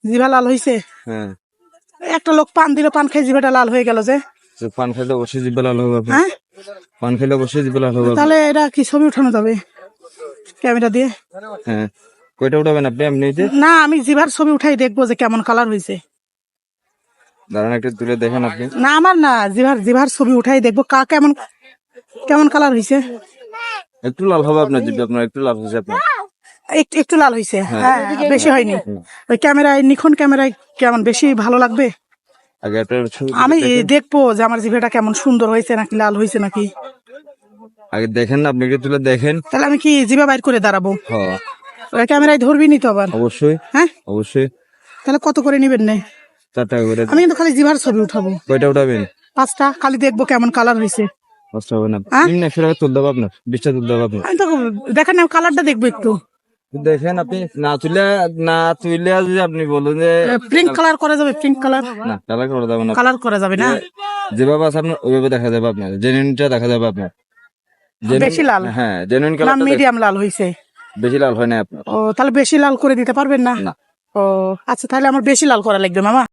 জিভা লাল হয়েছে। হ্যাঁ, একটা লোক পান দিল, পান খেয়ে জিভাটা লাল হয়ে গেল যে। তো পান খাইলে অবশ্যই জিভে লাল হবে আপনার। হ্যাঁ, পান খাইলে অবশ্যই জিভে লাল হবে আপনার। তাহলে এটা কি ছবি উঠানো যাবে ক্যামেরা দিয়ে? হ্যাঁ, কয়টা উঠাবেন আপনি এমনিতে? না, আমি জিভার ছবি উঠাই দেখবো যে কেমন কালার হয়েছে। দাঁড়ান একটু দূরে দেখেন আপনি। না, আমার না, জিভার ছবি উঠাই দেখবো কেমন কেমন কালার হয়েছে। একটু লাল হবে আপনার জিভে, আপনার একটু লাল হয়েছে আপনার। একটু একটু লাল হয়েছে, হ্যাঁ, বেশি হয়নি। ওই ক্যামেরায়, নিখন ক্যামেরায় কেমন বেশি ভালো লাগবে? আগে একটা ছবি আমি দেখেন। দেখবো যে আমার জিভাটা কেমন সুন্দর হয়েছে নাকি লাল হয়েছে নাকি। আগে দেখেন না, আপনি একটু তুলে দেখেন। তাহলে আমি কি জিভা বাইর করে দাঁড়াবো? হ্যাঁ, ওই ক্যামেরায় ধরবি নি তো আবার? অবশ্যই হ্যাঁ, অবশ্যই। তাহলে কত করে নিবেন? না, 4 টাকা করে। আমি কিন্তু খালি জিভার ছবি উঠাবো। কয়টা উঠাবেন? 5টা, খালি দেখবো কেমন কালার হয়েছে। কষ্ট হবে না। হ্যাঁ? 100 টাকা তুলতে হবে আপনার, 20টা তুলতে হবে আপনার। আমি তো দেখেন, কালারটা দেখবো একটু। দেখেন আপনি না তুইলে যদি আপনি বলেন যে পিঙ্ক কালার করা যাবে? পিঙ্ক কালার না, কালার করে দেবেন না। কালার করা যাবে না? যেভাবে আছে আপনার ওইভাবে দেখা যাবে, আপনার জেনুইনটা দেখা যাবে আপনার। বেশি লাল হ্যাঁ, জেনুইন না কালার। মিডিয়াম লাল হয়েছে? বেশি লাল হয় না আপনার। ও, তাহলে বেশি লাল করে দিতে পারবেন না? না। ও আচ্ছা, তাহলে আমার বেশি লাল করা লাগবে মামা।